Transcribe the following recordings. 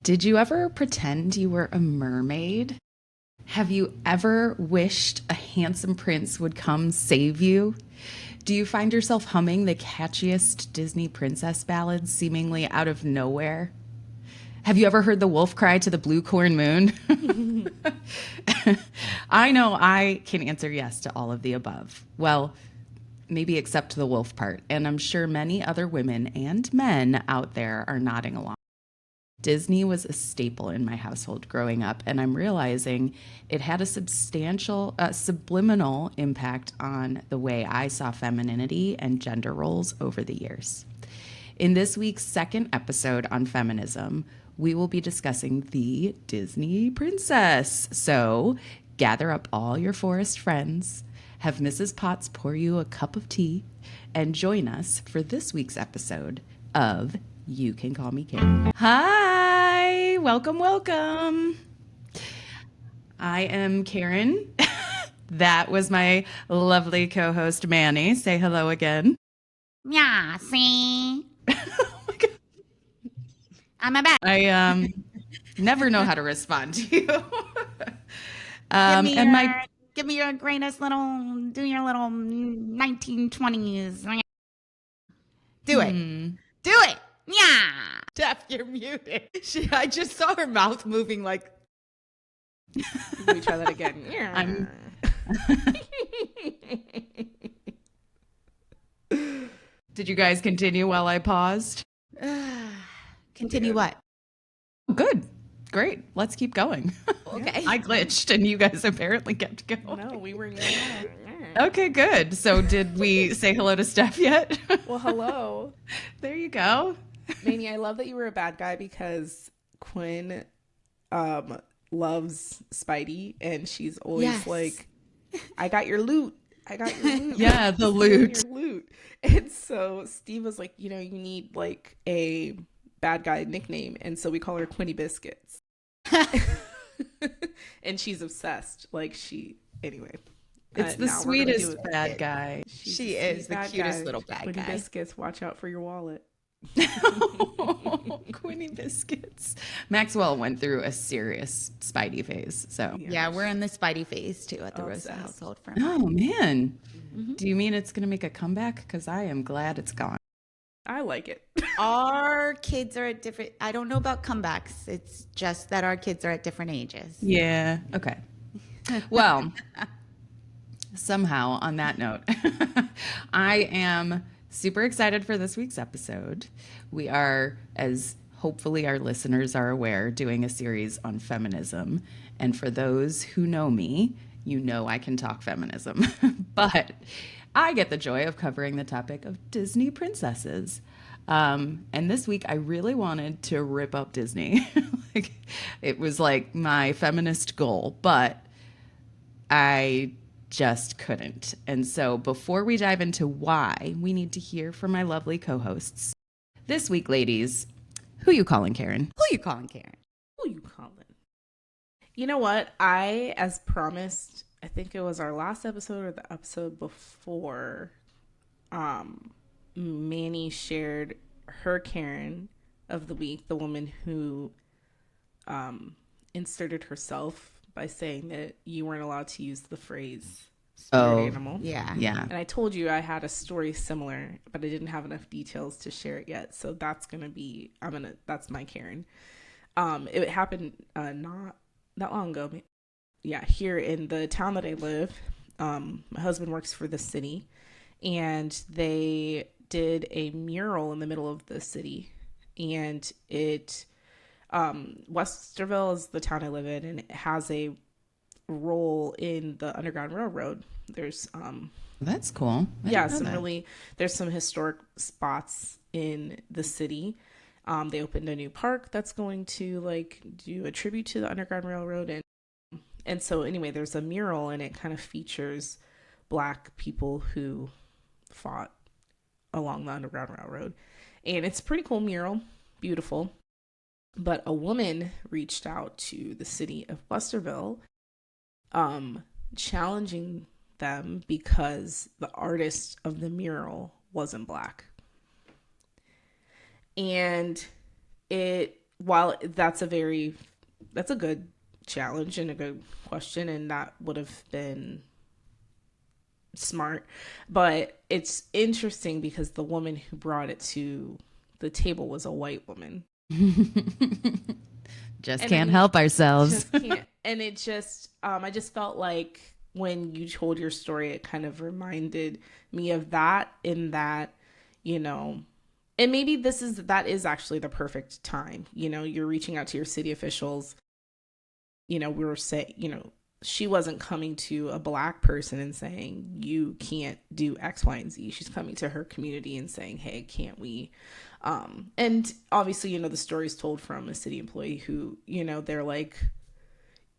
Did you ever pretend you were a mermaid? Have you ever wished a handsome prince would come save you? Do you find yourself humming the catchiest Disney princess ballads seemingly out of nowhere? Have you ever heard the wolf cry to the blue corn moon? I know I can answer yes to all of the above. Well, maybe except the wolf part. And I'm sure many other women and men out there are nodding along. Disney was a staple in my household growing up, and I'm realizing it had a substantial subliminal impact on the way I saw femininity and gender roles over the years. In this week's second episode on feminism, we will be discussing the Disney princess. So gather up all your forest friends, have Mrs. Potts pour you a cup of tea, and join us for this week's episode of You Can Call Me Karen. Hi, welcome, welcome. I am Karen. That was my lovely co-host Manny. Say hello again. Yeah, see? Oh my God. I'm a bad. I never know how to respond to you. Give me your greatest little, do your little 1920s. Do it. Do it. Yeah. Steph, you're muted. I just saw her mouth moving like. Let me try that again. I'm Did you guys continue while I paused? Continue what? Good. Great. Let's keep going. Okay. I glitched and you guys apparently kept going. No, we were. Okay, good. So did we say hello to Steph yet? Well, hello. There you go. Manny, I love that you were a bad guy because Quinn loves Spidey and she's always like, I got your loot. I got your loot. Yeah, the loot. Your loot. And so Steve was like, you need like a bad guy nickname. And so we call her Quinny Biscuits. And she's obsessed. Anyway. It's the sweetest bad guy. She is the cutest little bad guy. Quinny Biscuits, watch out for your wallet. Quinny Biscuits. Maxwell went through a serious Spidey phase. So yeah, we're in the Spidey phase too at the Rosa household. Oh man, do you mean it's gonna make a comeback? Because I am glad it's gone. I like it. Our kids are at different. I don't know about comebacks. It's just that our kids are at different ages. Yeah. Okay. Well, somehow on that note, I am super excited for this week's episode. We are, as hopefully our listeners are aware, doing a series on feminism. And for those who know me, you know I can talk feminism. But I get the joy of covering the topic of Disney princesses. And this week I really wanted to rip up Disney. It was like my feminist goal, but I just couldn't. And so before we dive into why, we need to hear from my lovely co-hosts. This week, ladies, who you calling Karen? Who you calling Karen? Who you calling? You know what? I, as promised, I think it was our last episode or the episode before, Manny shared her Karen of the week, the woman who inserted herself by saying that you weren't allowed to use the phrase spirit animal. Yeah. And I told you I had a story similar, but I didn't have enough details to share it yet. So that's that's my Karen. It happened not that long ago. Yeah, here in the town that I live. My husband works for the city, and they did a mural in the middle of the city, and it Westerville is the town I live in, and it has a role in the Underground Railroad. There's That's cool. There's some historic spots in the city. They opened a new park that's going to do a tribute to the Underground Railroad, and so anyway, there's a mural, and it kind of features Black people who fought along the Underground Railroad, and it's a pretty cool mural, beautiful. But a woman reached out to the city of Westerville, challenging them because the artist of the mural wasn't Black. And it while that's a good challenge and a good question, and that would have been smart, but it's interesting because the woman who brought it to the table was a white woman. Just can't help ourselves. Just can't. And it just, I just felt like when you told your story, it kind of reminded me of that, in that, you know, and maybe that is actually the perfect time. You know, you're reaching out to your city officials. You know, we were saying, you know, she wasn't coming to a Black person and saying, you can't do X, Y, and Z. She's coming to her community and saying, hey, can't we? And obviously, you know, the story is told from a city employee who, you know, they're like,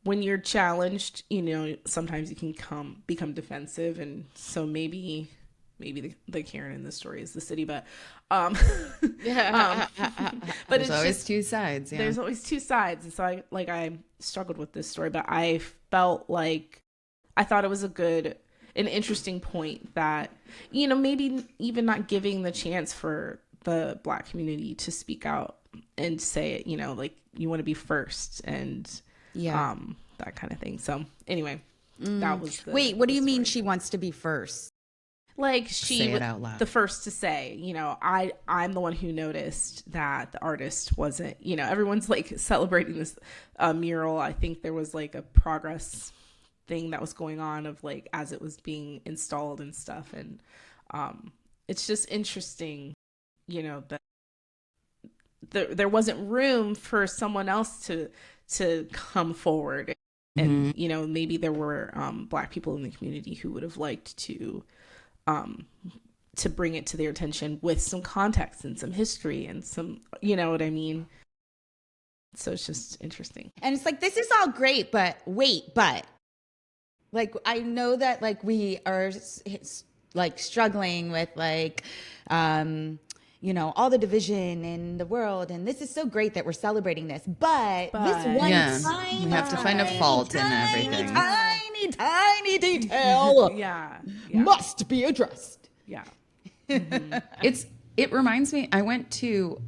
when you're challenged, you know, sometimes you can become defensive. And so maybe the Karen in this story is the city, but but there's always two sides. Yeah. There's always two sides. And so I struggled with this story, but I felt like I thought it was an interesting point that, you know, maybe even not giving the chance for the Black community to speak out and say it, you know, like, you want to be first, and that kind of thing. So anyway, that was what do you mean she wants to be first? Like, she was the first to say, you know, I'm the one who noticed that the artist wasn't, you know, everyone's like celebrating this mural. I think there was like a progress thing that was going on of like, as it was being installed and stuff. And it's just interesting, you know, that there wasn't room for someone else to come forward. And, you know, maybe there were Black people in the community who would have liked to bring it to their attention with some context and some history and some, you know what I mean? So it's just interesting. And it's like, this is all great, but like, I know that like we are like struggling with like, you know, all the division in the world, and this is so great that we're celebrating this, but this one we have to find a fault in everything. Tiny detail must be addressed. Yeah. It reminds me, I went to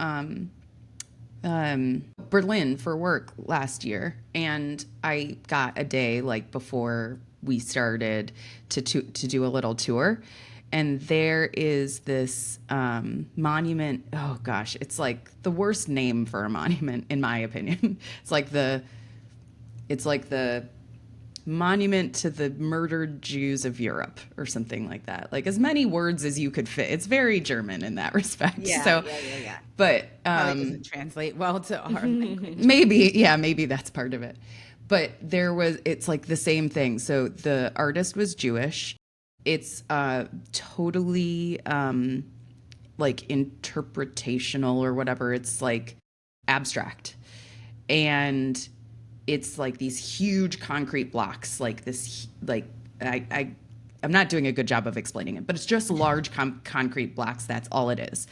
Berlin for work last year, and I got a day like before we started to do a little tour. And there is this monument. Oh gosh, it's like the worst name for a monument, in my opinion. It's like the monument to the murdered Jews of Europe or something like that. Like, as many words as you could fit. It's very German in that respect. Yeah. But it doesn't translate well to our language. Maybe that's part of it. But it's like the same thing. So the artist was Jewish. It's totally like interpretational or whatever. It's like abstract. And it's like these huge concrete blocks, like this, like I'm not doing a good job of explaining it, but it's just large concrete blocks. That's all it is.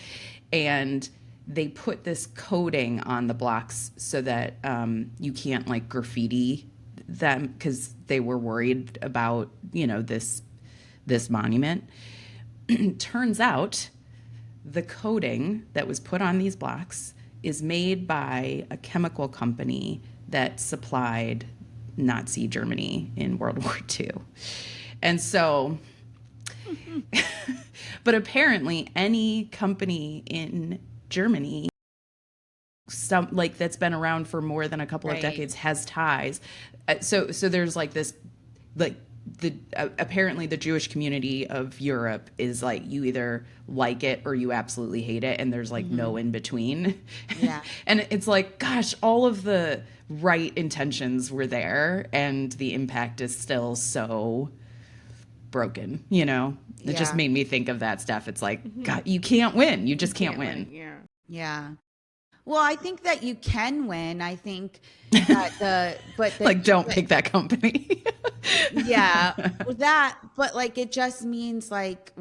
And they put this coating on the blocks so that you can't like graffiti them, because they were worried about, you know, this monument. Turns out the coating that was put on these blocks is made by a chemical company that supplied Nazi Germany in World War II. And so, but apparently any company in Germany, like that's been around for more than a couple of decades, has ties. So there's like this, like, apparently the Jewish community of Europe is like, you either like it or you absolutely hate it, and there's like no in between. Yeah. And it's like, gosh, all of the right intentions were there, and the impact is still so broken, you know? It just made me think of that stuff. It's like, God, you can't win. You just can't win. Yeah. Well, I think that you can win. I think that like, don't pick that company. But like, it just means like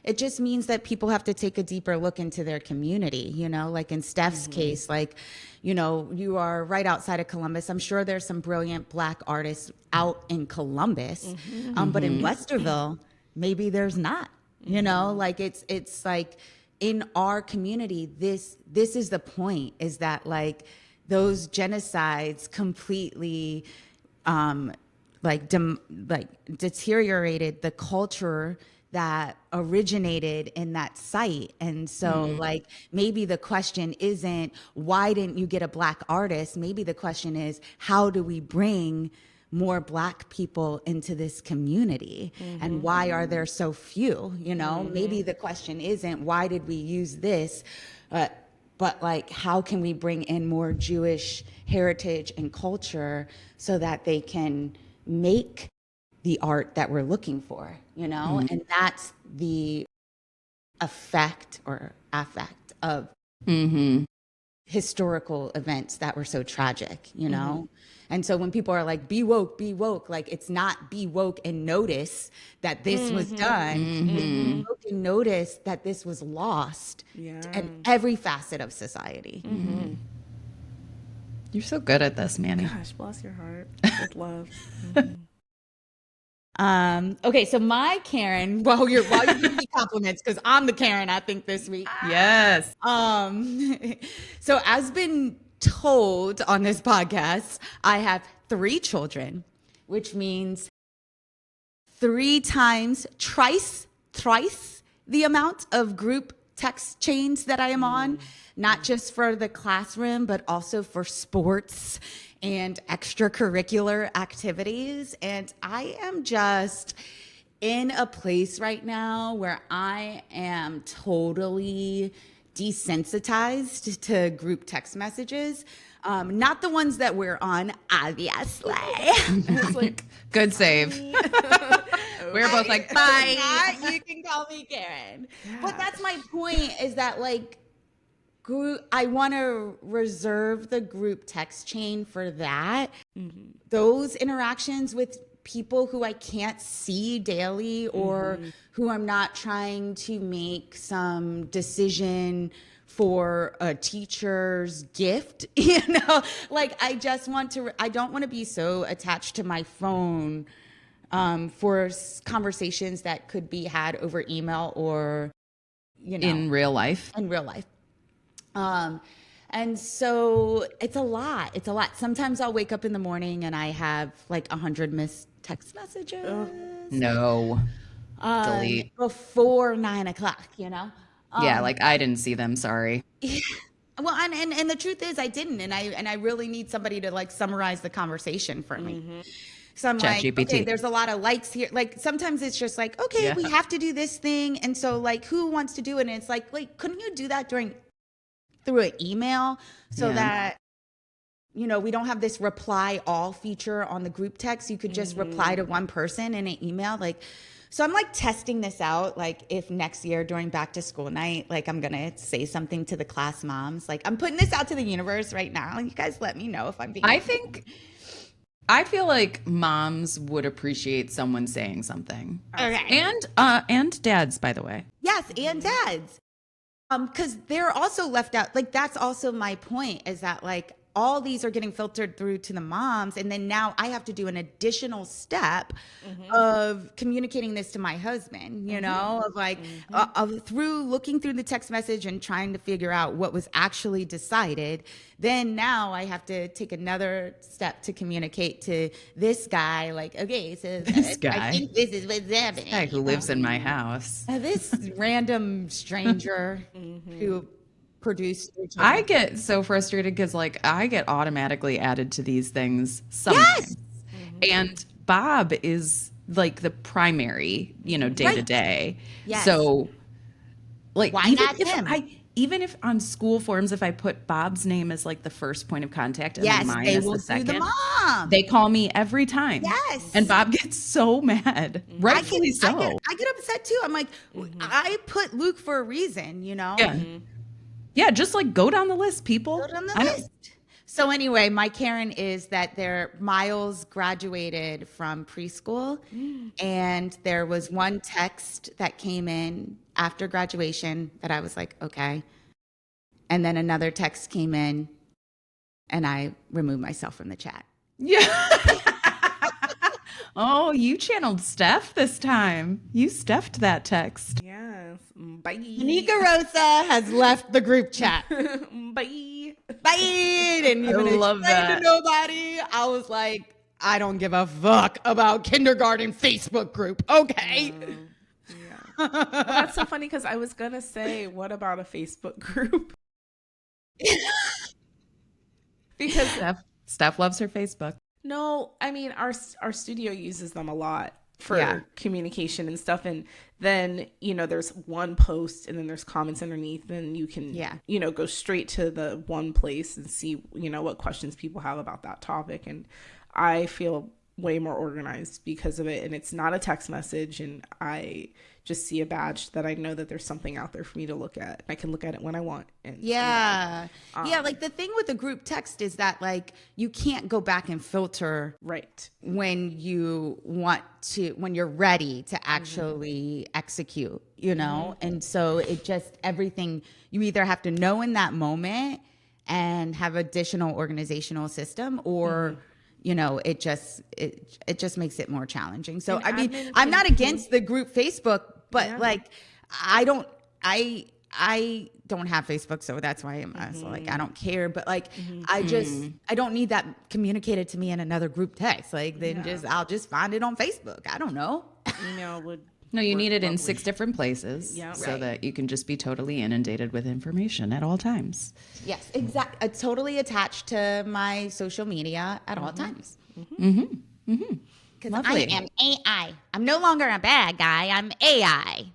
it just means that people have to take a deeper look into their community, you know, like in Steph's case, like, you know, you are right outside of Columbus. I'm sure there's some brilliant Black artists out in Columbus, but in Westerville, maybe there's not, you know, like it's like, in our community, this is the point, is that like those genocides completely deteriorated the culture that originated in that site. And so like maybe the question isn't why didn't you get a Black artist? Maybe the question is how do we bring more Black people into this community, and why are there so few? You know, maybe the question isn't why did we use this, but like how can we bring in more Jewish heritage and culture so that they can make the art that we're looking for, you know? And that's the effect or affect of historical events that were so tragic, you know? And so when people are like, be woke, like it's not be woke and notice that this was done. It's be woke and notice that this was lost in every facet of society. You're so good at this, Manny. Gosh, bless your heart with love. Okay, so my Karen, while you're giving me compliments, because I'm the Karen, I think, this week. Yes. So as been told on this podcast, I have 3 children, which means 3 times, thrice the amount of group text chains that I am on, not just for the classroom, but also for sports and extracurricular activities. And I am just in a place right now where I am totally desensitized to group text messages. Not the ones that we're on, obviously. It's like, Good save. We're both like, bye. You can call me Karen. But that's my point, is that like I want to reserve the group text chain for that. Those interactions with people who I can't see daily, or who I'm not trying to make some decision for a teacher's gift, you know, like I don't want to be so attached to my phone for conversations that could be had over email or, you know, In real life. And so it's a lot. Sometimes I'll wake up in the morning and I have like 100 missed text messages. No. Delete. Before 9 o'clock, you know? Yeah, like I didn't see them. Sorry. Well, and the truth is I didn't, and I really need somebody to like summarize the conversation for me. So I'm like, ChatGPT. okay, there's a lot of likes here. Like sometimes it's just like, okay, we have to do this thing, and so like who wants to do it? And it's like, wait, couldn't you do that through an email so that, you know, we don't have this reply all feature on the group text. You could just reply to one person in an email. Like, so I'm like testing this out. Like if next year during back to school night, like I'm going to say something to the class moms, like I'm putting this out to the universe right now. You guys let me know if I'm being. I feel like moms would appreciate someone saying something. Okay. And dads, by the way. Yes. And dads. Because they're also left out. Like that's also my point, is that like all these are getting filtered through to the moms, and then now I have to do an additional step of communicating this to my husband, you know, of like through looking through the text message and trying to figure out what was actually decided. Then now I have to take another step to communicate to this guy, like, okay, so This guy. I think this is what's happening. Guy who lives in my house. This random stranger who produced. I get so frustrated because like I get automatically added to these things sometimes. And Bob is like the primary, you know, day to day. Yes. So like Why even not if him? even if on school forms, if I put Bob's name as like the first point of contact and then mine they as will the do second, the mom. they call me every time. Yes. And Bob gets so mad. Rightfully so. I get upset too. I'm like, I put Luke for a reason, you know? Yeah. Yeah, just like go down the list, people. Go down the list. So anyway, my Karen is that Miles graduated from preschool, and there was one text that came in after graduation that I was like, okay. And then another text came in, and I removed myself from the chat. Yeah. Oh, you channeled Steph this time. You Stepped that text. Yes. Yes. Bye. Monica Rosa has left the group chat. Bye. Bye. Didn't even love explain to that. nobody. I was like, I don't give a fuck about kindergarten Facebook group. Okay. Yeah. Well, that's so funny because I was going to say, what about a Facebook group? Because Steph loves her Facebook. no, I mean our studio uses them a lot for Yeah. communication and stuff, and then there's one post and then there's comments underneath, and you can go straight to the one place and see what questions people have about that topic, and I feel way more organized because of it, and it's not a text message, and I just see a badge that I know that there's something out there for me to look at. I can look at it when I want. And yeah. Like the thing with the group text is that like you can't go back and filter right when you want to, when you're ready to actually execute, And so it just, everything, you either have to know in that moment and have additional organizational system, or it just makes it more challenging. So And I mean, admin I'm not can against the group Facebook, but Yeah. like I don't have Facebook, so that's why so like I don't care. But like I don't need that communicated to me in another group text. Like then I'll just find it on Facebook. I don't know. email would No, you work need it in lovely. 6 different places so that you can just be totally inundated with information at all times. Yes, exactly. Totally attached to my social media at all times. Because I Lovely. am AI. I'm no longer a bad guy. I'm AI.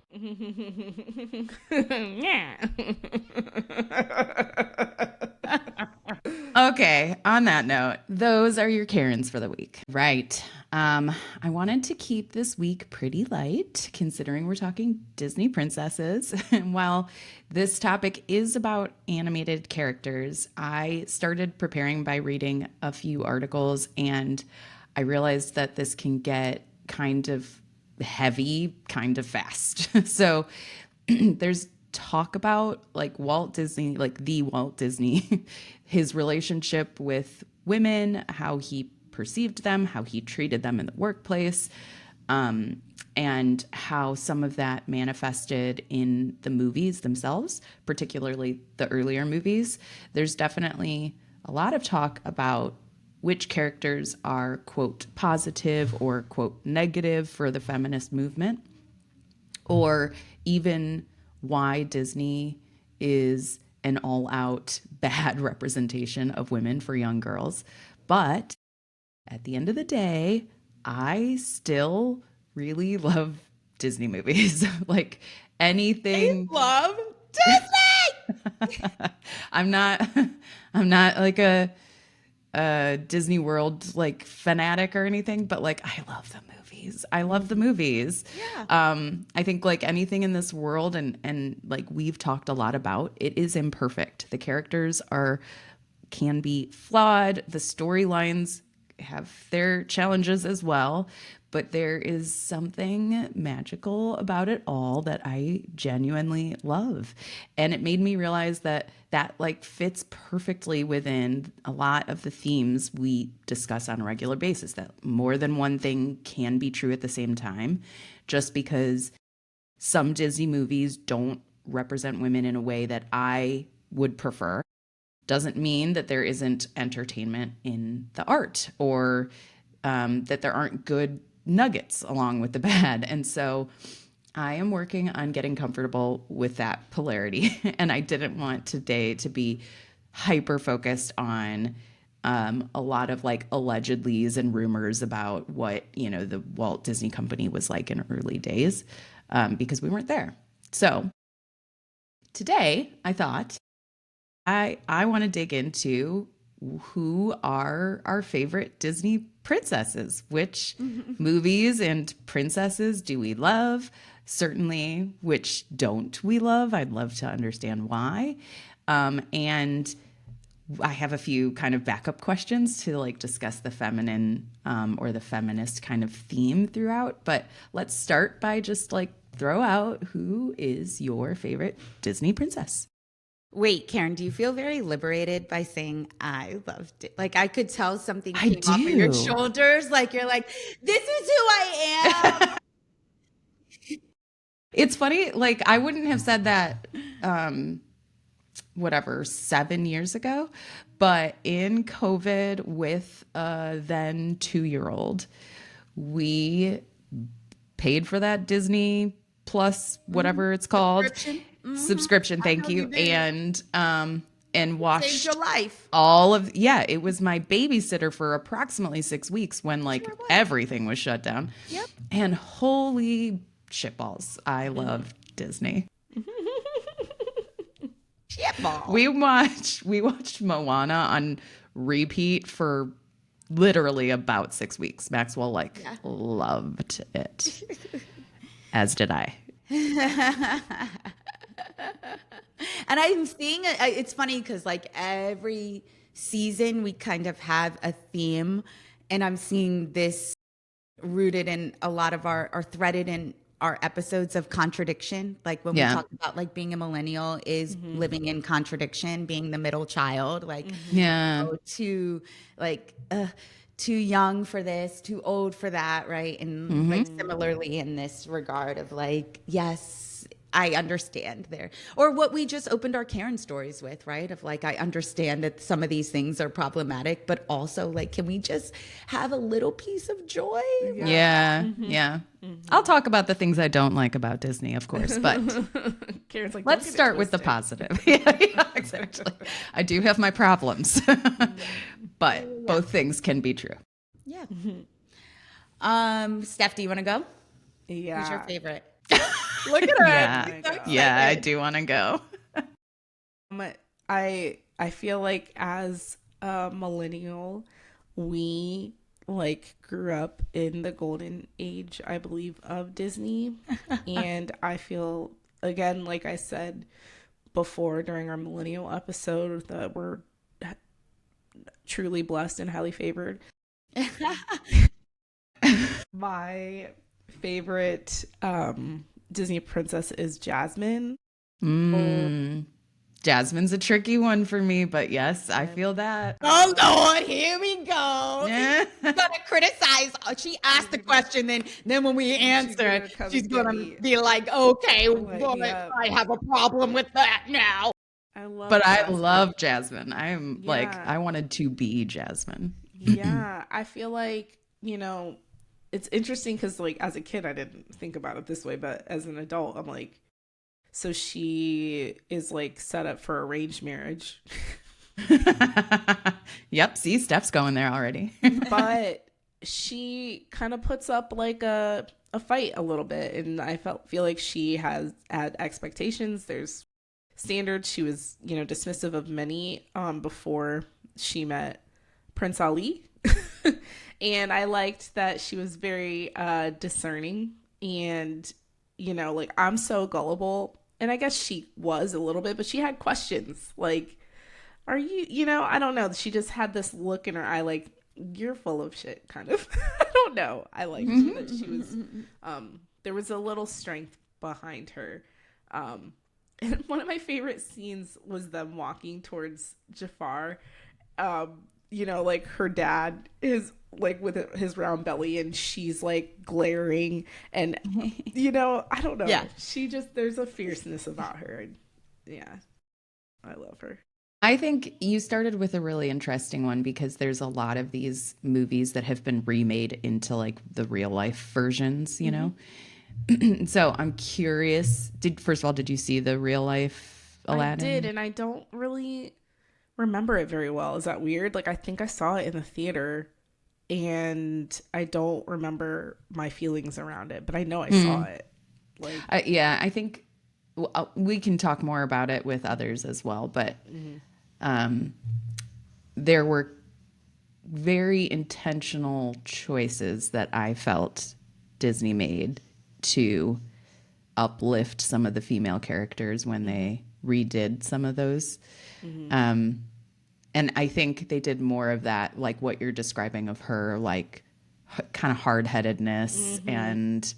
Okay, on that note, those are your Karens for the week. Right. I wanted to keep this week pretty light, considering we're talking Disney princesses. And while this topic is about animated characters, I started preparing by reading a few articles, and I realized that this can get kind of heavy, kind of fast. So there's talk about like Walt Disney, like the Walt Disney, his relationship with women, how he perceived them, how he treated them in the workplace, and how some of that manifested in the movies themselves, particularly the earlier movies. There's definitely a lot of talk about which characters are, quote, positive or, quote, negative for the feminist movement, or even why Disney is an all-out bad representation of women for young girls. But at the end of the day, I still really love Disney movies. Like anything. Love Disney. I'm not like a Disney World like fanatic or anything, but like I love the movies. I love the movies. Yeah. I think like anything in this world, and like we've talked a lot about, it is imperfect. The characters can be flawed. The storylines have their challenges as well, but there is something magical about it all that I genuinely love. And it made me realize that like fits perfectly within a lot of the themes we discuss on a regular basis, that more than one thing can be true at the same time. Just because some Disney movies don't represent women in a way that I would prefer doesn't mean that there isn't entertainment in the art, or that there aren't good nuggets along with the bad. And so I am working on getting comfortable with that polarity. And I didn't want today to be hyper focused on a lot of like allegedlys and rumors about what, the Walt Disney Company was like in early days, because we weren't there. So today I thought I want to dig into who are our favorite Disney princesses. Which movies and princesses do we love? Certainly, which don't we love? I'd love to understand why. And I have a few kind of backup questions to like discuss the feminine or the feminist kind of theme throughout. But let's start by just like throw out, who is your favorite Disney princess? Wait, Karen, do you feel very liberated by saying I loved it? Like I could tell something I came off of your do. shoulders. Like you're like, this is who I am. It's funny, like I wouldn't have said that 7 years ago, but in COVID with a then 2-year-old, we paid for that Disney Plus, whatever it's called, subscription. I Thank know you you. did. And Saved watched your life. all of, yeah, it was my babysitter for approximately 6 weeks when like Sure was. everything was shut down. Yep. And holy shitballs, I love Disney. Shitball. We watched Moana on repeat for literally about 6 weeks. Maxwell loved it, as did I. And I'm seeing it. It's funny because like every season we kind of have a theme, and I'm seeing this rooted in a lot of our or threaded in our episodes of contradiction. Like when we Yeah. talk about like being a millennial is living in contradiction, being the middle child, like Yeah. too like too young for this, too old for that, right? And like similarly in this regard of like, yes, I understand there. Or what we just opened our Karen stories with, right? Of like, I understand that some of these things are problematic, but also like, can we just have a little piece of joy? Yeah. Yeah. I'll talk about the things I don't like about Disney, of course, but Karen's like, let's "Don't get it start with the twisted." positive. Yeah, exactly. I do have my problems, but both things can be true. Yeah. Steph, do you want to go? Yeah. Who's your favorite? Look at her. Yeah. She's so Yeah, I excited. do want to go. I feel like as a millennial, we like grew up in the golden age, I believe, of Disney. And I feel, again, like I said before during our millennial episode, that we're truly blessed and highly favored. My favorite Disney princess is Jasmine. Jasmine's a tricky one for me, but yes, I feel that. Oh Lord, here we go. Yeah. She's gonna criticize. She asked the question, then when we answer, gonna come she's and get gonna me. be like, "Okay, Light well, me up. I have a problem with that now." I love But I Jasmine. love Jasmine. I'm like, Yeah. I wanted to be Jasmine. Yeah, I feel like, it's interesting because, like, as a kid, I didn't think about it this way, but as an adult, I'm like, so she is, like, set up for arranged marriage. Yep. See, Steph's going there already. But she kind of puts up, like, a fight a little bit, and I feel like she has had expectations. There's standards. She was, dismissive of many before she met Prince Ali. And I liked that she was very discerning and, like, I'm so gullible. And I guess she was a little bit, but she had questions. Like, are you, I don't know. She just had this look in her eye like, you're full of shit, kind of. I don't know. I liked that she was, there was a little strength behind her. And one of my favorite scenes was them walking towards Jafar. Like her dad is like with his round belly and she's like glaring and I don't know. Yeah. She just, there's a fierceness about her. And yeah, I love her. I think you started with a really interesting one because there's a lot of these movies that have been remade into like the real life versions, you know? So I'm curious. First of all, did you see the real life Aladdin? I did, and I don't really remember it very well. Is that weird? Like, I think I saw it in the theater and I don't remember my feelings around it, but I know I saw it. Like, Yeah, I think we can talk more about it with others as well, but there were very intentional choices that I felt Disney made to uplift some of the female characters when they redid some of those. And I think they did more of that, like what you're describing of her, like kind of hard-headedness and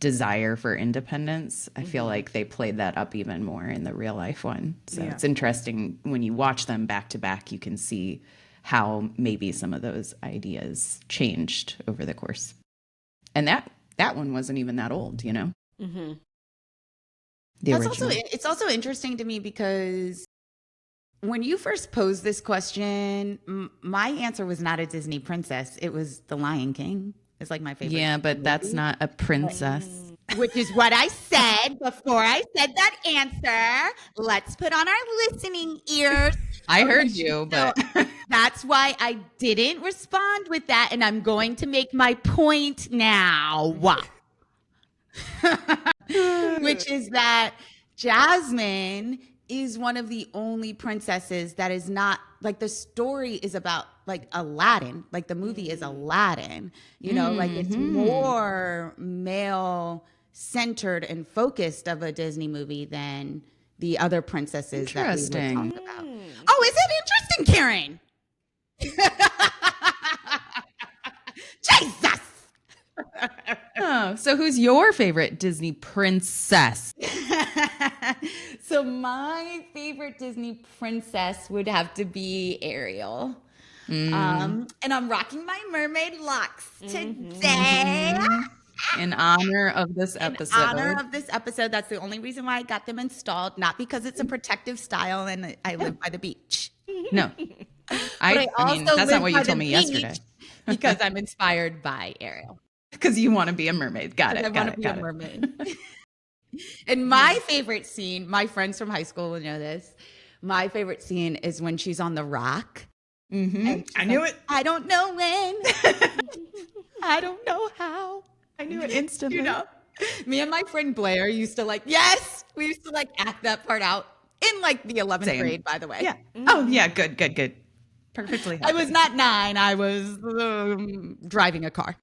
desire for independence. I feel like they played that up even more in the real life one. So it's interesting when you watch them back to back, you can see how maybe some of those ideas changed over the course. And that that one wasn't even that old, you know? Mm-hmm. The That's original. it's also interesting to me because when you first posed this question, my answer was not a Disney princess. It was The Lion King. It's like my favorite. Yeah, but that's movie. not a princess. Which is what I said before I said that answer. Let's put on our listening ears. I heard you, but That's why I didn't respond with that. And I'm going to make my point now. Which is that Jasmine is one of the only princesses that is not like the story is about like Aladdin. Like the movie is Aladdin, you know, like it's more male centered and focused of a Disney movie than the other princesses that we would talk about. Oh, is it interesting, Karen? Jesus. oh, so who's your favorite Disney princess? So my favorite Disney princess would have to be Ariel. And I'm rocking my mermaid locks today. In honor of this In episode. honor of this episode, that's the only reason why I got them installed, not because it's a protective style and I live by the beach. No. I mean, also that's live not what by you told the me yesterday. beach because I'm inspired by Ariel. Because you want to be a mermaid. Got it. I want to be a mermaid. And my favorite scene, my friends from high school will know this. My favorite scene is when she's on the rock. I knew it. I don't know when. I don't know how. I knew it instantly. You know, me and my friend Blair used to like, yes, we used to like act that part out in like the 11th Same. grade, by the way. Yeah. Oh, yeah. Good. Perfectly. I was not 9. I was driving a car.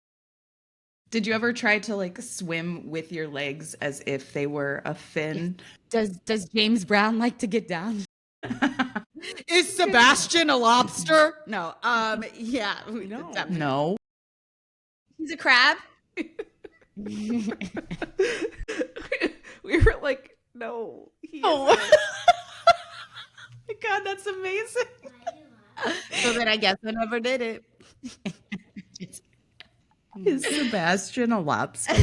Did you ever try to like swim with your legs as if they were a fin? Does James Brown like to get down? Is Sebastian a lobster? No. Yeah. No. He's a crab. We were like, no. Oh. My God, that's amazing. So then I guess I never did it. Is Sebastian a lobster?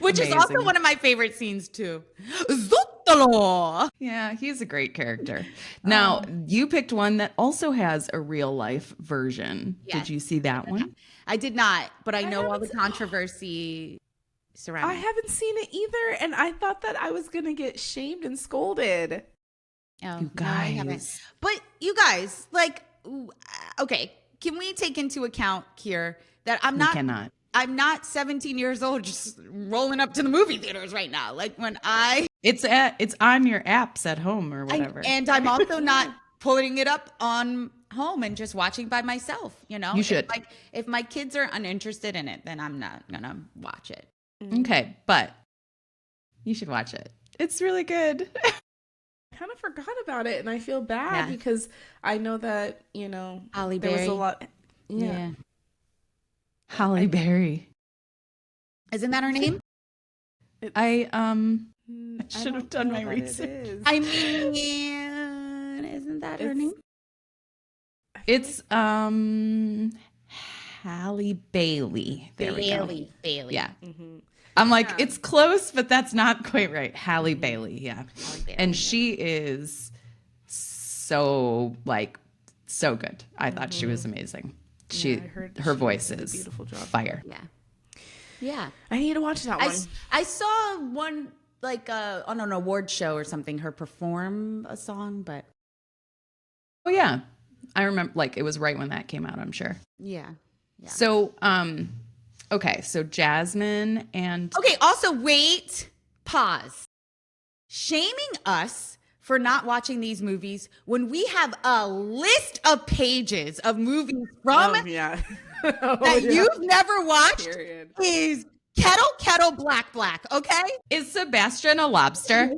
Which is also Amazing. one of my favorite scenes too. Zootalo. Yeah, he's a great character. Now, you picked one that also has a real life version. Yes. Did you see that one? I did not, but I know all the haven't- controversy surrounding. I haven't seen it either, and I thought that I was gonna get shamed and scolded. Oh, You no, I haven't. guys. But you guys, like, okay, can we take into account here that I'm We not cannot. I'm not 17 years old just rolling up to the movie theaters right now. Like when It's on your apps at home or whatever. and I'm also not pulling it up on home and just watching by myself, you know? You should. If my kids are uninterested in it, then I'm not gonna watch it. Okay, but you should watch it. It's really good. I kind of forgot about it, and I feel bad Yeah. because I know that, you know, Halle there was Berry. a lot. Yeah. Halle Berry. Isn't that her name? I I should have don't done know my what it research. is. I mean, isn't that her It's- name? It's Halle Bailey. There we go. Bailey. Yeah. Mhm. I'm like, it's close, but that's not quite right. Halle Bailey, yeah. Bailey, And she is so good. I thought she was amazing. Yeah, I heard Her she voice did a is beautiful job. fire. Yeah. Yeah. I need to watch that one. I saw one like on an award show or something, her perform a song, but Oh yeah. I remember like it was right when that came out, I'm sure. yeah. Yeah. So okay, so Jasmine and Okay, also wait, pause. Shaming us for not watching these movies when we have a list of pages of movies from yeah. that you've never watched Period. is Kettle Black, okay? is Sebastian a lobster?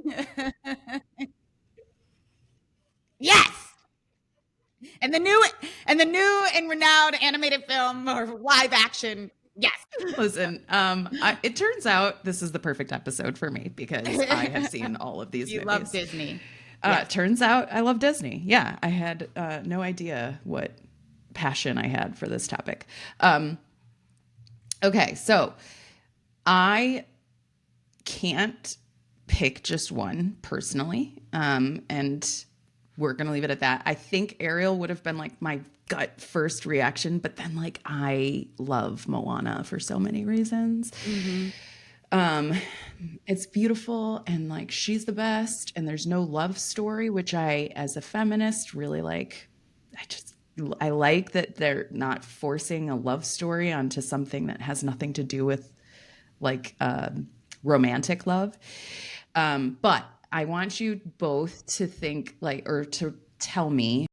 Yes. And the new and renowned animated film or live action. Yes. Listen, it turns out this is the perfect episode for me because I have seen all of these You movies. love Disney. Turns out I love Disney. Yeah, I had no idea what passion I had for this topic. Okay, so I can't pick just one personally, and we're gonna leave it at that. I think Ariel would have been like my gut first reaction, but then like I love Moana for so many reasons. Um, it's beautiful and like she's the best, and there's no love story, which I, as a feminist, really like. I like that they're not forcing a love story onto something that has nothing to do with like romantic love. But I want you both to think like, or to tell me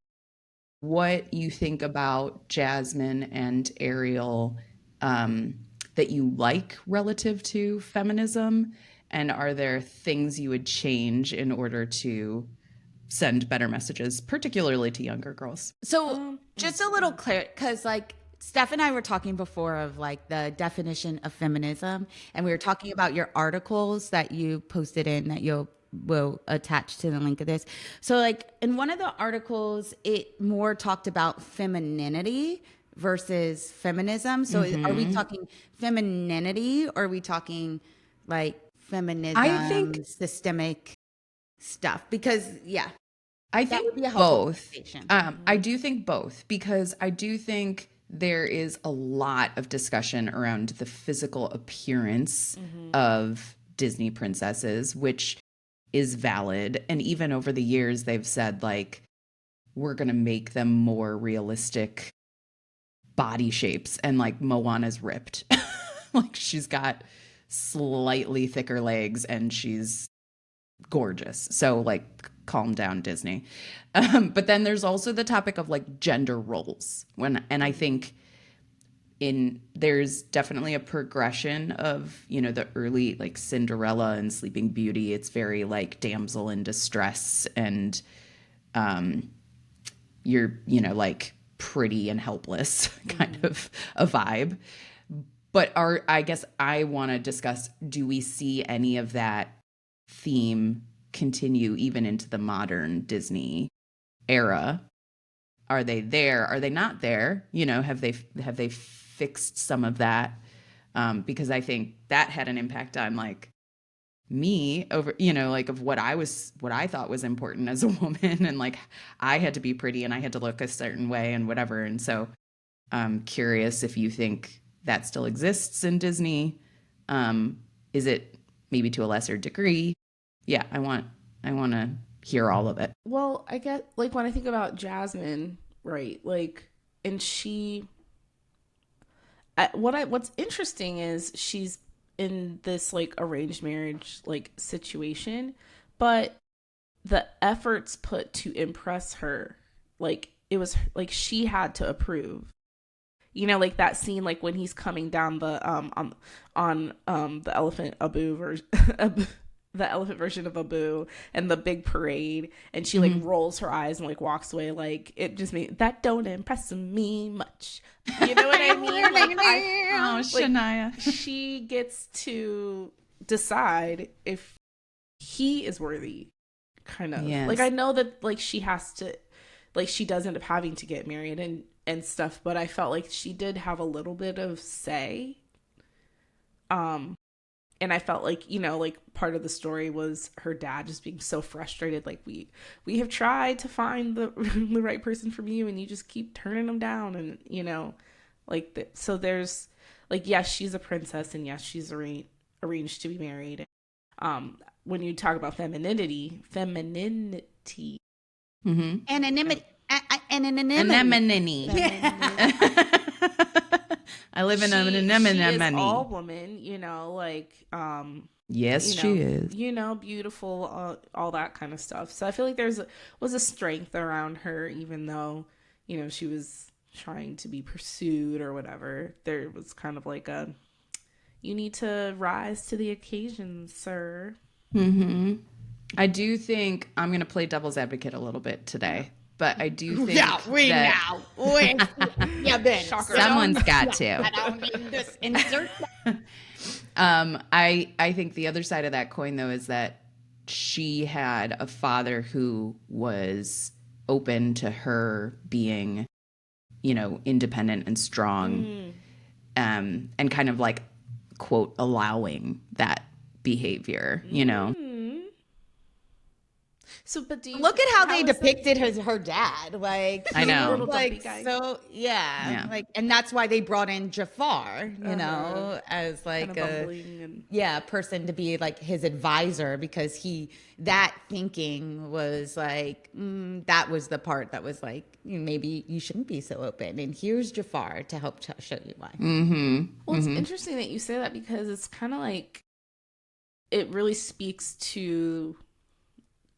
what you think about Jasmine and Ariel, um, that you like relative to feminism. And are there things you would change in order to send better messages, particularly to younger girls? So just a little clear, because like Steph and I were talking before of like the definition of feminism, and we were talking about your articles that you posted in that you'll will attach to the link of this. So like in one of the articles, it more talked about femininity versus feminism. So are we talking femininity, or are we talking like I think feminism, systemic stuff? Because yeah, I that would think be a helpful both. conversation. I do think both because I do think there is a lot of discussion around the physical appearance of Disney princesses, which is valid. And even over the years, they've said, like, we're going to make them more realistic body shapes. And like Moana's ripped. Like, she's got slightly thicker legs and she's gorgeous. So like calm down, Disney. But then there's also the topic of like gender roles and I think there's definitely a progression of, you know, the early like Cinderella and Sleeping Beauty. It's very like damsel in distress and you're, you know, like pretty and helpless kind of a vibe. But I guess I want to discuss, do we see any of that theme continue even into the modern Disney era? Are they there? Are they not there? You know, have they fixed some of that? Because I think that had an impact on like me over, you know, like of what I thought was important as a woman, and like I had to be pretty and I had to look a certain way and whatever. And so I'm curious if you think that still exists in Disney. Is it maybe to a lesser degree? Yeah, I want to hear all of it. Well, I get like when I think about Jasmine, right? Like, and what's interesting is she's in this like arranged marriage like situation, but the efforts put to impress her, like it was like she had to approve. You know, like that scene, like when he's coming down the the elephant Abu version, the elephant version of Abu, and the big parade, and she like rolls her eyes and like walks away. Like it just made that don't impress me much. You know what I mean? Oh, Shania. She gets to decide if he is worthy, kind of. Yes. Like I know that like she has to, like she does end up having to get married and stuff, but I felt like she did have a little bit of say. And I felt like, you know, like part of the story was her dad just being so frustrated, like we have tried to find the the right person from you and you just keep turning them down, and you know, like so there's like, yes, she's a princess, and yes, she's arranged to be married. When you talk about femininity, Anonymity. Anonymity. Anemone. I live in an anemone. she is all woman, you know, like Yes, you know, she is. you know, beautiful, all that kind of stuff. So I feel like was a strength around her, even though, you know, she was trying to be pursued or whatever. There was kind of like a, you need to rise to the occasion, sir. I do think I'm going to play devil's advocate a little bit today, but I do think Shocker. someone's got to. I don't mean this insert. I think the other side of that coin, though, is that she had a father who was open to her being, you know, independent and strong. and kind of like, quote, allowing that behavior, you know? So, but do you Look at how they is that- depicted her dad. Like, I know. Little like, dumpy guy. so Yeah. like, and that's why they brought in Jafar, you know, as like kind of bumbling and person to be like his advisor, because that thinking was like, that was the part that was like, maybe you shouldn't be so open. And here's Jafar to help show you why. Well, it's interesting that you say that, because it's kind of like it really speaks to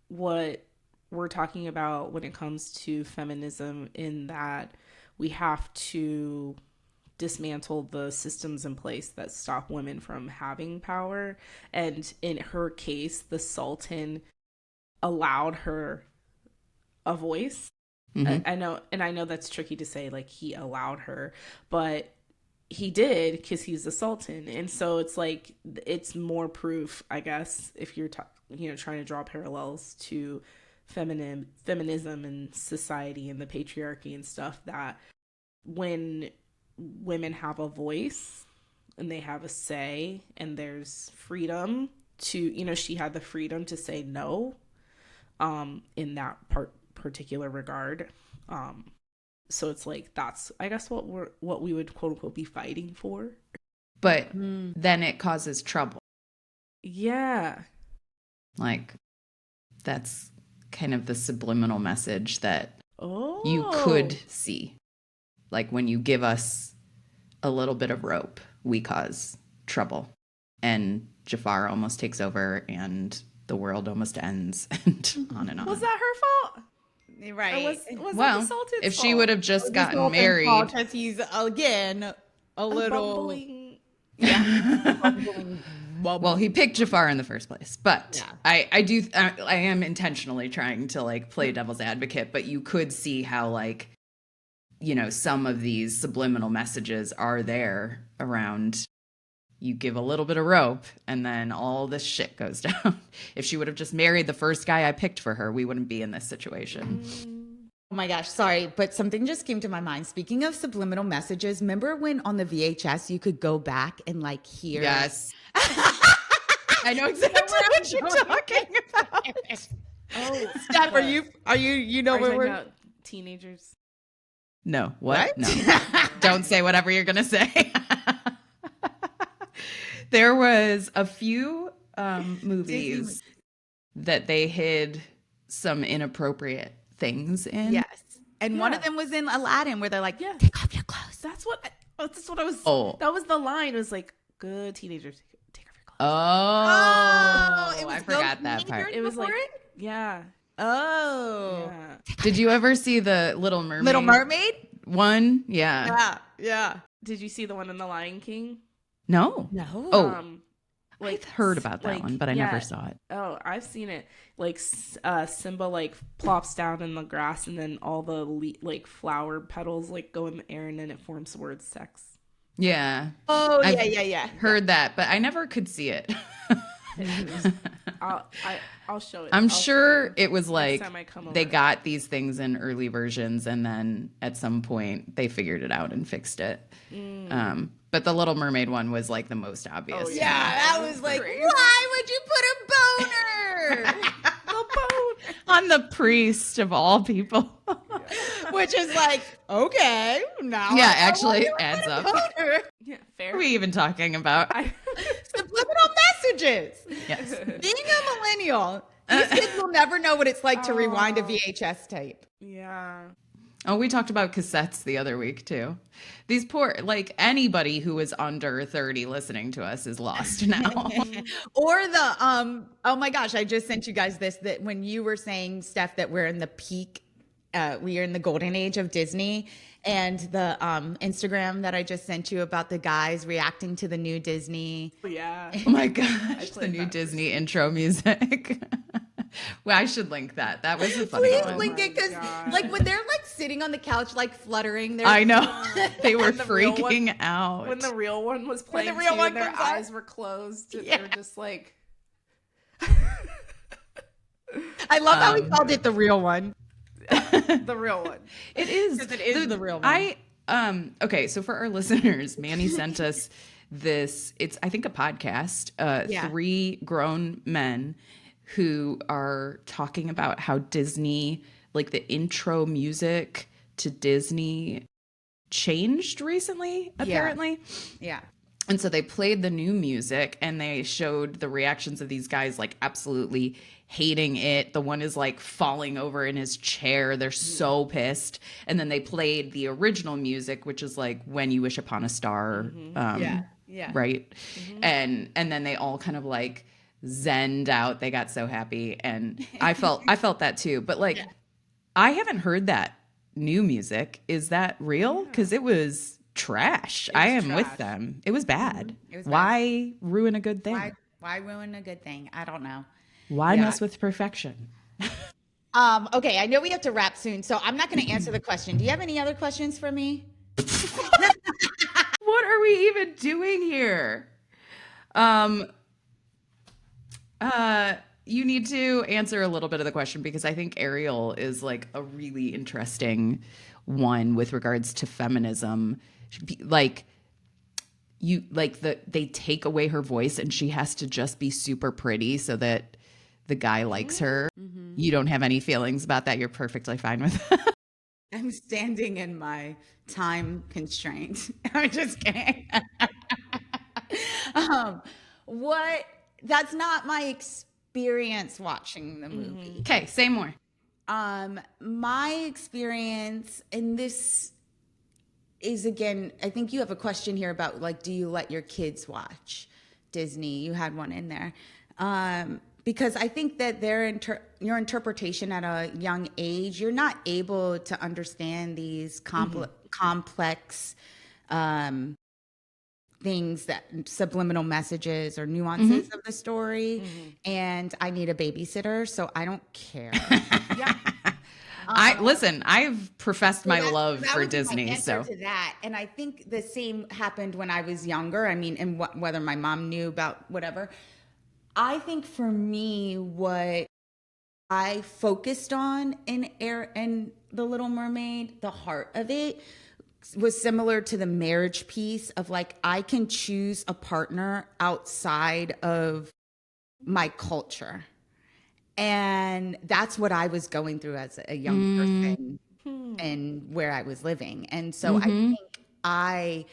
what we're talking about when it comes to feminism, in that we have to dismantle the systems in place that stop women from having power. And in her case, the Sultan allowed her a voice. I know that's tricky to say, like he allowed her, but he did, because he's the Sultan. And so it's like, it's more proof, I guess, if you're trying to draw parallels to feminism and society and the patriarchy and stuff, that when women have a voice and they have a say and there's freedom to, she had the freedom to say no in that particular regard. So it's like, that's, I guess, what we would quote unquote be fighting for. But then it causes trouble. Yeah. Like, that's kind of the subliminal message that Oh. you could see. Like, when you give us a little bit of rope, we cause trouble. And Jafar almost takes over and the world almost ends, and on and on. Was that her fault? Right. Or was Well, that the Sultan's if she fault? would have just gotten married. Because he's, again, a little... Bumbling. Well, he picked Jafar in the first place, but Yeah. I am intentionally trying to like play devil's advocate, but you could see how, like, some of these subliminal messages are there around. You give a little bit of rope and then all this shit goes down. If she would have just married the first guy I picked for her, we wouldn't be in this situation. Oh my gosh, sorry, but something just came to my mind. Speaking of subliminal messages, remember when on the VHS you could go back and like hear? Yes. I know exactly what you're talking about. Oh, Steph, are you Are where you we're? talking about teenagers? No, what? What? No. Don't say whatever you're going to say. There was a few movies that they hid some inappropriate things in. Yes, and one of Yeah. them was in Aladdin, where they're like, Yeah. "Take off your clothes." That's what I was. Oh. That was the line. It was like, good teenagers, take off your clothes. Oh, it was I forgot no that part. It was before like, it? yeah. Oh, Yeah. Did you ever see the Little Mermaid? Little Mermaid. one? Yeah. Yeah, yeah. Did you see the one in The Lion King? No. No. Oh, Like I've heard about that one, but I never saw it. Oh, I've seen it. Like Simba like plops down in the grass, and then all the like flower petals like go in the air, and then it forms the word sex. Yeah. Oh, I've yeah. Heard that, but I never could see it. I'll show it. I'm I'll sure show you it was next like time I come they over. got these things in early versions, and then at some point they figured it out and fixed it. But the Little Mermaid one was like the most obvious. Oh, Yeah, that was like, why would you put a boner? The boat. On the priest of all people. Which is like, okay, now Yeah, I know actually why you would adds put a up. boner. Yeah, What fair. are we even talking about? Subliminal messages. Yes. Being a millennial, these kids will never know what it's like to rewind a VHS tape. Yeah. Oh, we talked about cassettes the other week too. These poor, like, anybody who is under 30 listening to us is lost now. Or the oh my gosh, I just sent you guys this, that when you were saying, Steph, that we're in the peak, we are in the golden age of Disney, and the Instagram that I just sent you about the guys reacting to the new Disney. Yeah. Oh my gosh, the played new that Disney intro music. Well, I should link that. That was a funny Please one. link it, because God. like when they're like sitting on the couch like fluttering, they're I know. They were the real one- freaking out. When the real one was playing, the real too, one and their comes on. eyes were closed, and Yeah. they were just like, I love how he called it the real one. the real one. It is. 'Cause it is the real one. Okay, so for our listeners, Manny sent us this, it's I think a podcast, Yeah. three grown men who are talking about how Disney, like the intro music to Disney changed recently, Yeah. apparently. Yeah. And so they played the new music and they showed the reactions of these guys like absolutely hating it. The one is like falling over in his chair. They're so pissed. And then they played the original music, which is like When You Wish Upon a Star. Yeah. Yeah. Right. And then they all kind of like zenned out. They got so happy. And I felt that too. But like I haven't heard that new music. Is that real? Because it was trash. I was am with trash. them. It was bad. It was bad. Why ruin a good thing? Why ruin a good thing? I don't know. Why Yeah. mess with perfection? Okay, I know we have to wrap soon, so I'm not going to answer the question. Do you have any other questions for me? What are we even doing here? Um you need to answer a little bit of the question because I think Ariel is like a really interesting one with regards to feminism. Like they take away her voice and she has to just be super pretty so that the guy likes her. You don't have any feelings about that. You're perfectly fine with that. I'm standing in my time constraint. I'm just kidding. um, what? That's not my experience watching the movie. Okay, say more. My experience, and this is again, I think you have a question here about like, do you let your kids watch Disney? You had one in there. Because I think that your interpretation at a young age, you're not able to understand these complex things, that subliminal messages or nuances of the story. And I need a babysitter, so I don't care. I've professed my love that for would be my Disney, answer so to that. And I think the same happened when I was younger. I mean, and whether my mom knew about whatever. I think for me, what I focused on in The Little Mermaid, the heart of it was similar to the marriage piece of like, I can choose a partner outside of my culture. And that's what I was going through as a young person and where I was living. And so I think I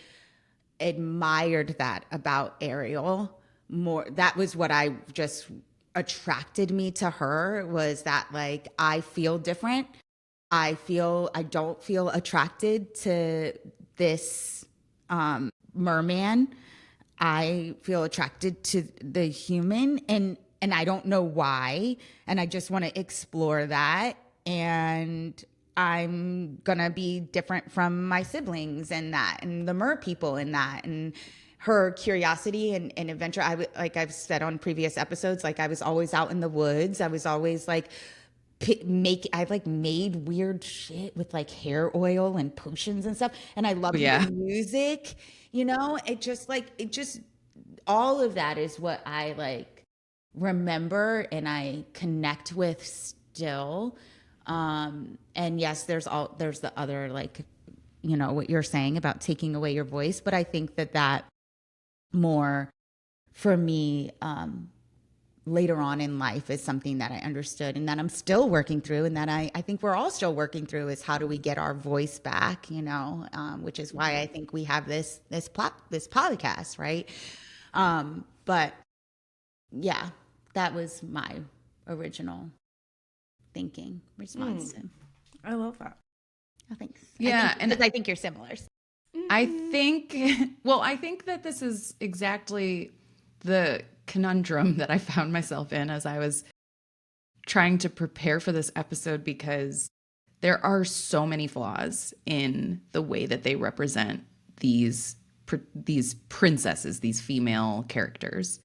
admired that about Ariel more. That was what I just attracted me to her, was that like, I feel different. I don't feel attracted to this merman. I feel attracted to the human, and I don't know why, and I just want to explore that. And I'm gonna be different from my siblings in that, and the mer people in that, and her curiosity and adventure. Like I've said on previous episodes, like I was always out in the woods. I was always like I like made weird shit with like hair oil and potions and stuff, and I loved yeah. the music. It just all of that is what I like remember and I connect with still. And yes, there's the other, like, what you're saying about taking away your voice, but I think that more for me, later on in life is something that I understood and that I'm still working through, and that I think we're all still working through, is how do we get our voice back, which is why I think we have this podcast, right? But yeah, that was my original thinking response. I love that. Oh, thanks. Yeah, I think you're similar. I think that this is exactly the conundrum that I found myself in as I was trying to prepare for this episode, because there are so many flaws in the way that they represent these princesses, these female characters.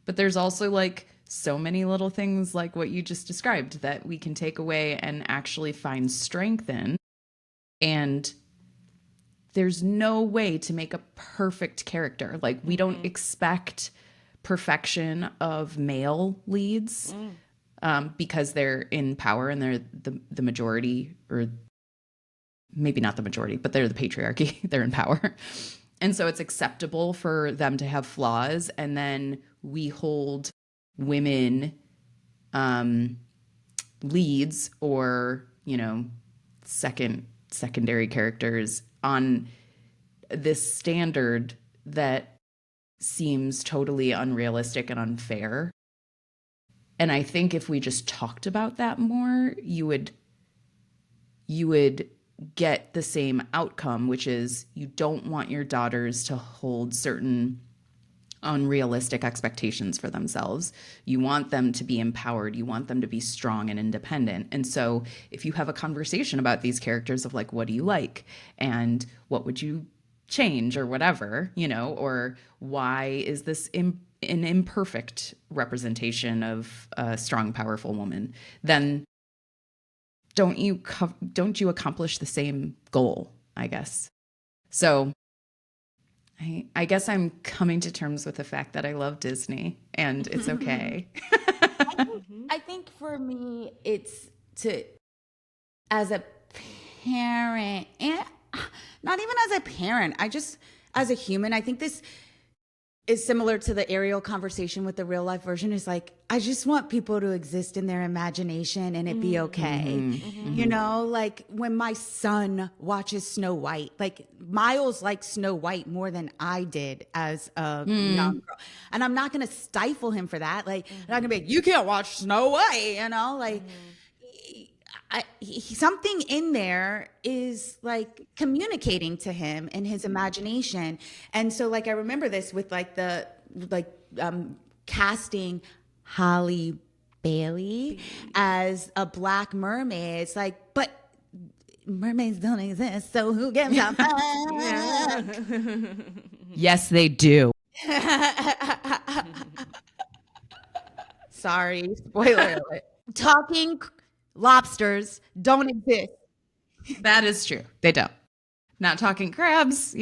But there's also like so many little things like what you just described that we can take away and actually find strength in. And there's no way to make a perfect character. Like, we don't expect perfection of male leads because they're in power and they're the majority or maybe not the majority, but they're the patriarchy. They're in power. And so it's acceptable for them to have flaws. And then we hold women leads or, secondary characters on this standard that seems totally unrealistic and unfair. And I think if we just talked about that more, you would get the same outcome, which is you don't want your daughters to hold certain unrealistic expectations for themselves. You want them to be empowered. You want them to be strong and independent. And so if you have a conversation about these characters of like, what do you like? And what would you change or whatever, or why is this an imperfect representation of a strong, powerful woman? Then don't you accomplish the same goal, I guess. So I guess I'm coming to terms with the fact that I love Disney and it's okay. I think for me, it's as a parent, and not even as a parent, as a human, I think this is similar to the Ariel conversation with the real life version. Is like, I just want people to exist in their imagination and it be okay. Like when my son watches Snow White, like Miles likes Snow White more than I did as a young girl. And I'm not going to stifle him for that. Like, I'm not going to be like, you can't watch Snow White, like, something in there is like communicating to him in his imagination. And so like I remember this with like casting Holly Bailey as a black mermaid. It's like, but mermaids don't exist, so who gives a fuck? Yes, they do. Sorry, spoiler alert. Talking lobsters don't exist. That is true. They don't. Not talking crabs,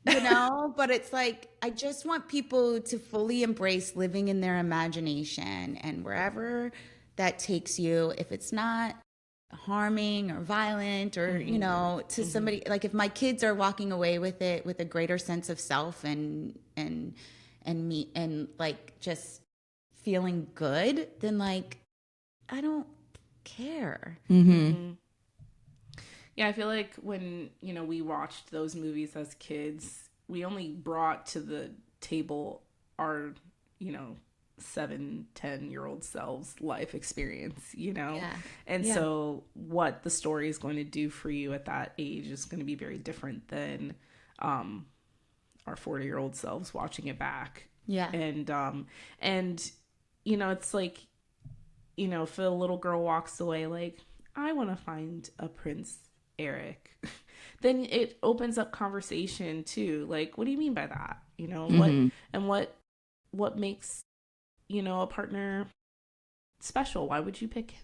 But it's like, I just want people to fully embrace living in their imagination, and wherever that takes you, if it's not harming or violent or, to somebody, like if my kids are walking away with it with a greater sense of self and me and like just feeling good, then like, I don't care. Yeah, I feel like when, we watched those movies as kids, we only brought to the table our, 7-10-year-old selves life experience, Yeah. And so what the story is going to do for you at that age is going to be very different than our 40-year-old selves watching it back. Yeah. And it's like, if a little girl walks away like, I want to find a Prince Eric, then it opens up conversation too. Like, what do you mean by that? What makes, a partner special? Why would you pick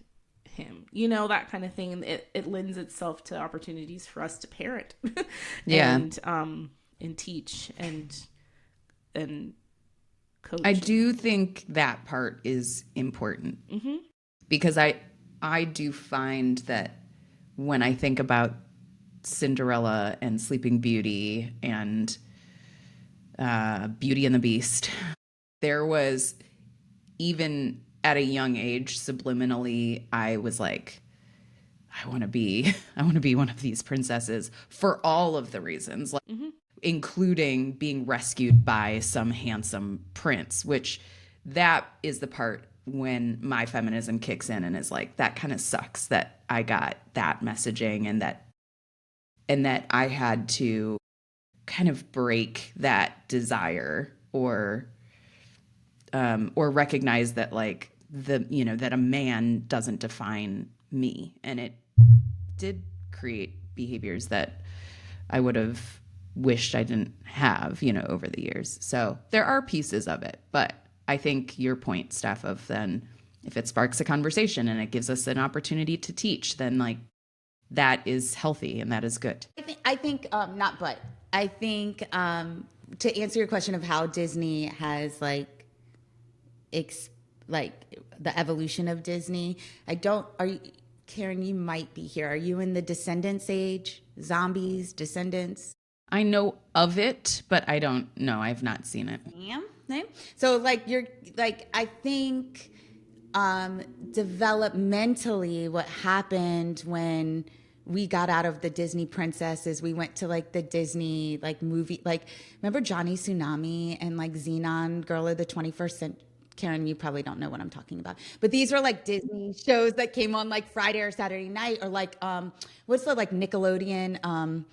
him? That kind of thing. And it lends itself to opportunities for us to parent and teach and coach. I do think that part is important because I do find that when I think about Cinderella and Sleeping Beauty and Beauty and the Beast, there was, even at a young age, subliminally, I was like, I want to be one of these princesses for all of the reasons, like including being rescued by some handsome prince, which that is the part when my feminism kicks in and is like, that kind of sucks that I got that messaging and that I had to kind of break that desire or recognize that like that a man doesn't define me. And it did create behaviors that I would have wished I didn't have, over the years. So there are pieces of it, but I think your point, Steph, of then if it sparks a conversation and it gives us an opportunity to teach, then like that is healthy and that is good. I think to answer your question of how Disney has like the evolution of Disney, Karen, you might be here. Are you in the Descendants age? Zombies, Descendants? I know of it, but I don't know. I've not seen it. Yeah. So like I think developmentally what happened when we got out of the Disney princesses, we went to like the Disney like movie, like remember Johnny Tsunami and like Xenon, Girl of the 21st Century. Karen, you probably don't know what I'm talking about, but these were like Disney shows that came on like Friday or Saturday night, or like what's the like Nickelodeon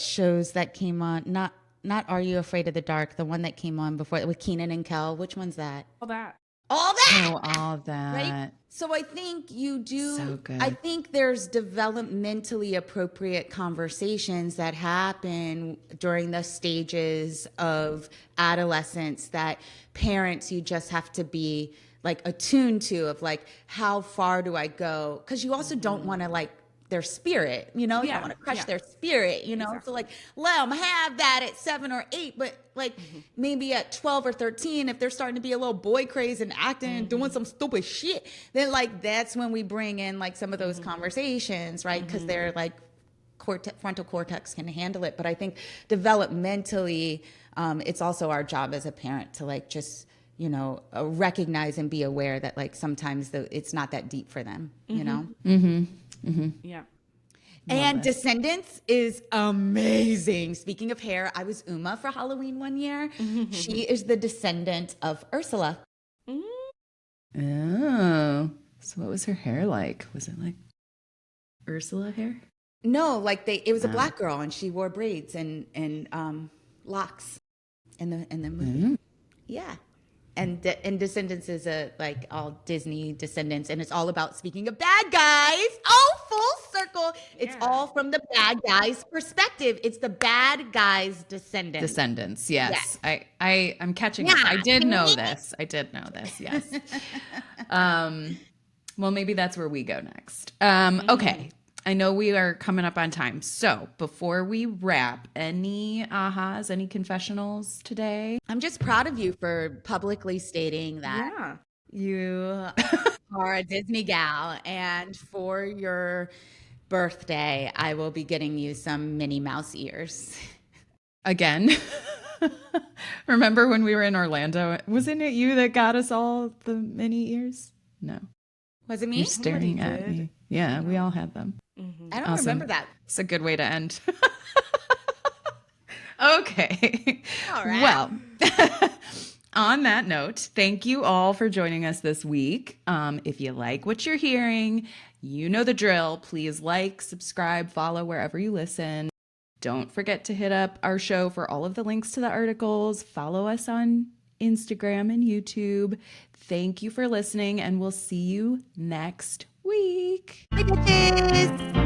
shows that came on? Not Are You Afraid of the Dark? The one that came on before with Keenan and Kel. Which one's that? All that. All that. Oh, all that. Right? So I think you do. So good. I think there's developmentally appropriate conversations that happen during the stages of adolescence that parents, you just have to be like attuned to, of like, how far do I go? Because you also don't want to like their spirit, you know, you don't want to crush their spirit, you know. Exactly. So like, let them have that at 7 or 8, but like maybe at 12 or 13, if they're starting to be a little boy crazy and acting and doing some stupid shit, then like that's when we bring in like some of those conversations, right? Because they're like frontal cortex can handle it. But I think developmentally, it's also our job as a parent to like just, you know, recognize and be aware that like sometimes it's not that deep for them, you know? Yeah. And Descendants is amazing. Speaking of hair, I was Uma for Halloween one year. She is the descendant of Ursula. Oh, so what was her hair like? Was it like Ursula hair? No, like it was a black girl and she wore braids and locks in the movie. Yeah. And Descendants is like all Disney Descendants, and it's all about, speaking of bad guys, full circle. It's all from the bad guys' perspective. It's the bad guys' descendants. Descendants, yes. I'm catching up. I did know this. Yes. Well, maybe that's where we go next. Okay. I know we are coming up on time. So before we wrap, any ahas, any confessionals today? I'm just proud of you for publicly stating that you are a Disney gal. And for your birthday, I will be getting you some Minnie Mouse ears. Again. Remember when we were in Orlando? Wasn't it you that got us all the Minnie ears? No. Was it me? You're staring at me. Yeah, we all had them. I don't remember that. It's a good way to end. Okay. All right. Well, on that note, thank you all for joining us this week. If you like what you're hearing, you know the drill. Please like, subscribe, follow wherever you listen. Don't forget to hit up our show for all of the links to the articles. Follow us on Instagram and YouTube. Thank you for listening, and we'll see you next week. Bye, bitches.